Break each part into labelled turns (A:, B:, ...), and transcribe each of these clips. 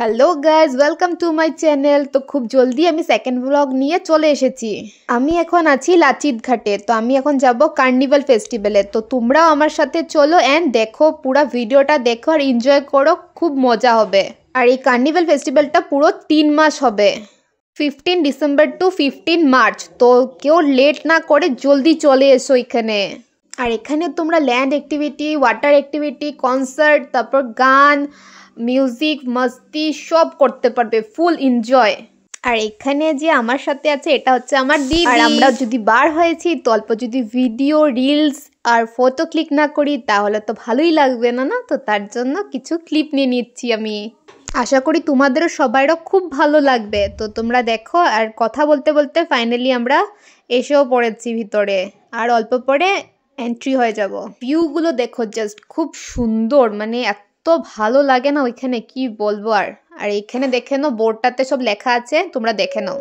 A: Hello guys, welcome to my channel. তো খুব জলদি আমি সেকেন্ড ব্লগ নিয়ে চলে এসেছি। আমি এখন আছি লাচিত ঘাটে। তো আমি এখন যাব কার্নিভাল ফেস্টিভ্যালে। তো তোমরাও আমার সাথে চলো অ্যান্ড দেখো, পুরো ভিডিওটা দেখো আর এনজয় করো, খুব মজা হবে। আর এই কার্নিভাল ফেস্টিভ্যালটা পুরো 3 মাস হবে, 15 ডিসেম্বর টু 15 মার্চ। তো কেউ লেট না করে জলদি চলে এসো এখানে। আর এখানে তোমরা land activity, water activity, concert, তারপর গান, মিউজিক, মস্তি সব করতে পারবে, ফুল এনজয়। আর এখানে যে আমার সাথে আছে এটা হচ্ছে আমার দিদি। আর আমরা যদি বার হয়েছি তো অল্প যদি ভিডিও, রিলস আর ফটো ক্লিক না করি তাহলে তো ভালোই লাগবে না। তো তার জন্য কিছু ক্লিপ নিয়ে নিচ্ছি আমি। আশা করি তোমাদেরও সবাইরও খুব ভালো লাগবে। তো তোমরা দেখো। আর কথা বলতে বলতে ফাইনালি আমরা এসেও পড়েছি ভিতরে, আর অল্প পরে এন্ট্রি হয়ে যাব। ভিউগুলো দেখো, জাস্ট খুব সুন্দর, মানে এত ভালো লাগে না ওইখানে, কি বলবো। আর এইখানে দেখে নাও, বোর্ডটাতে সব লেখা আছে, তোমরা দেখে নাও।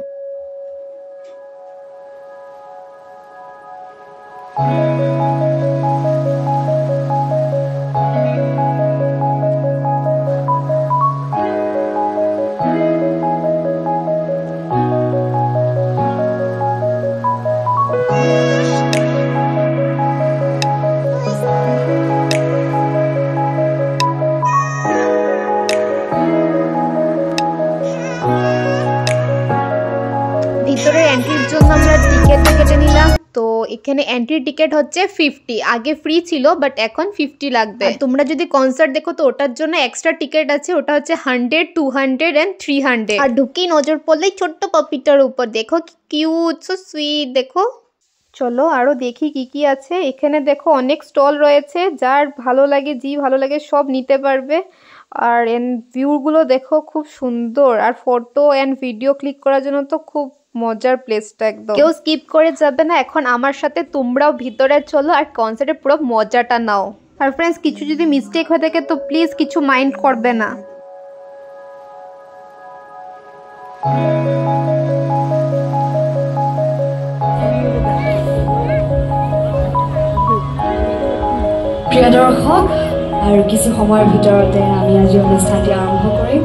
A: ভিতরে এন্ট্রির জন্য আমরা টিকিট কেটে নিলাম। তো এখানে এন্ট্রি টিকিট হচ্ছে 50, আগে ফ্রি ছিল বাট এখন 50 লাগবে। তোমরা যদি কনসার্ট দেখো তো ওটার জন্য এক্সট্রা টিকিট আছে, ওটা হচ্ছে 100, 200 and 300। আর ঢুকি নজর পড়লেই ছোট্ট পপিটার উপর দেখো, কি কিউট, সো সুইট। দেখো, চলো আরো দেখি কি কি আছে। এখানে দেখো অনেক স্টল রয়েছে, যার ভালো লাগে, ভালো লাগে সব নিতে পারবে। আর ভিউগুলো দেখো, খুব সুন্দর। আর ফটো এন্ড ভিডিও ক্লিক করার জন্য তো খুব মজার প্লেসটা, একদম কেউ স্কিপ করে যাবে না। এখন আমার সাথে তোমরাও ভিতরে চলো আর কনসার্টের পুরো মজাটা নাও। আর ফ্রেন্ডস, কিছু যদি মিস্টেক হয়ে থাকে তো প্লিজ কিছু মাইন্ড করবে না।
B: প্ৰিয় দৰ্শক, আৰু কিছু সময়ৰ ভিতৰতে আমি আজি অনুষ্ঠানটি আৰম্ভ কৰিম।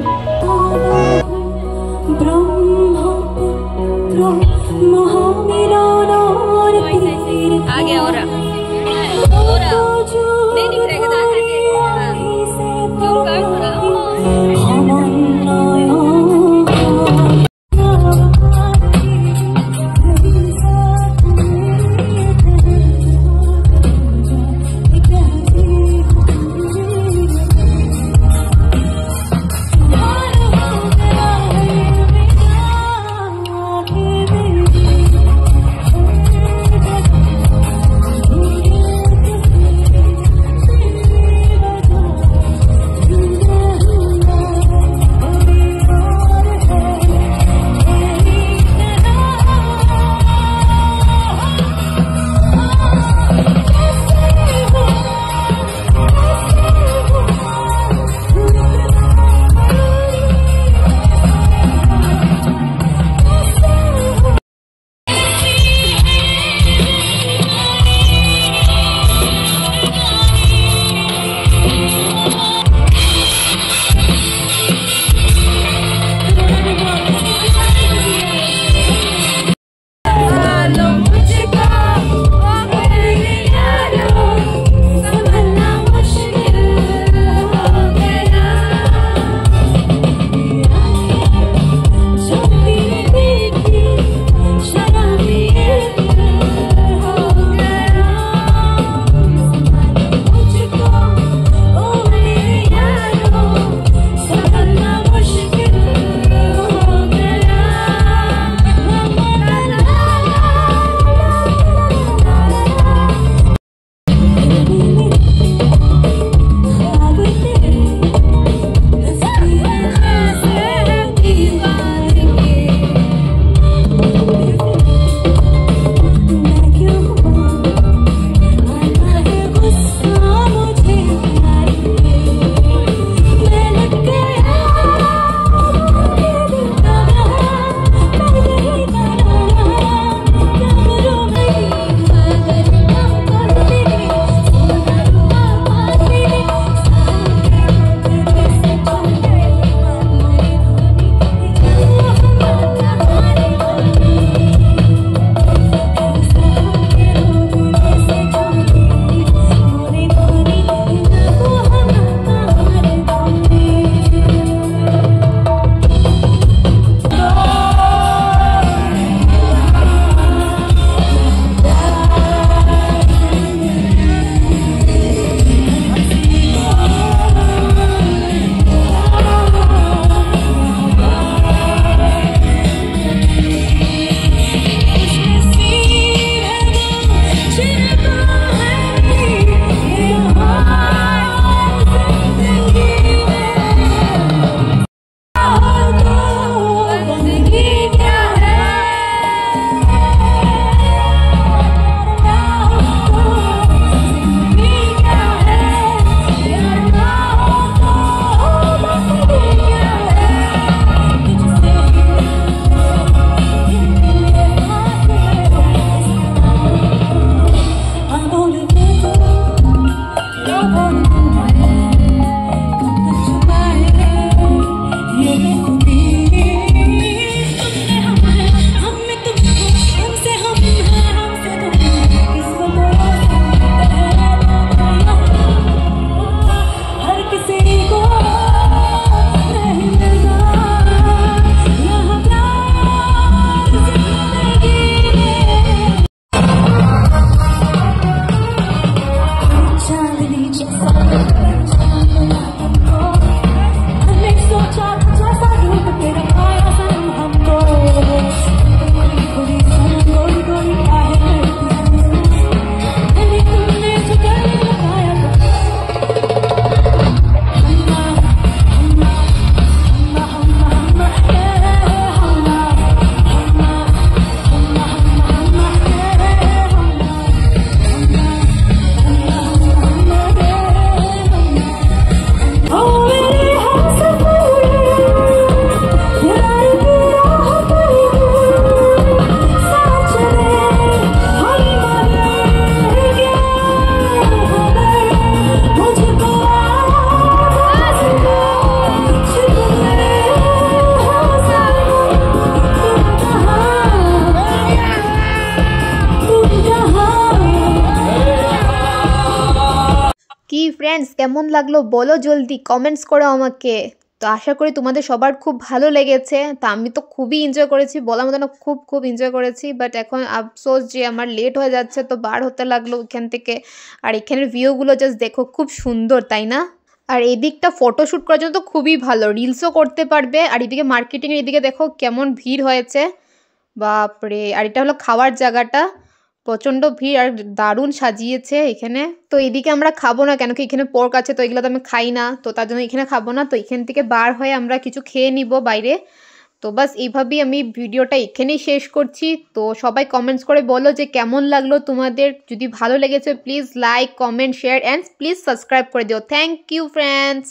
A: কেমন লাগলো বলো জলদি কমেন্টস করো আমাকে। তো আশা করি তোমাদের সবার খুব ভালো লেগেছে। তো আমি তো খুবই এনজয় করেছি, বলার মতো না, খুব খুব এনজয় করেছি। বাট এখন আফসোস যে আমার লেট হয়ে যাচ্ছে, তো বার হতে লাগলো এখান থেকে। আর এখানের ভিউগুলো জাস্ট দেখো, খুব সুন্দর তাই না? আর এই দিকটা ফটোশ্যুট করার জন্য তো খুবই ভালো, রিলসও করতে পারবে। আর এদিকে মার্কেটিংয়ের এদিকে দেখো কেমন ভিড় হয়েছে, বাপরে। আর এটা হলো খাওয়ার জায়গাটা, প্রচণ্ড ভিড় আর দারুণ সাজিয়েছে এখানে। তো এদিকে আমরা খাবো না, কেন কি এখানে পোর্ক আছে, তো এগুলো তো আমি খাই না, তো তার জন্য এখানে খাবো না। তো এখান থেকে বার হয়ে আমরা কিছু খেয়ে নিব বাইরে। তো বাস এইভাবেই আমি ভিডিওটা এখানেই শেষ করছি। তো সবাই কমেন্টস করে বলো যে কেমন লাগলো তোমাদের। যদি ভালো লেগেছে please like, comment, share and please subscribe করে দিও। Thank you friends.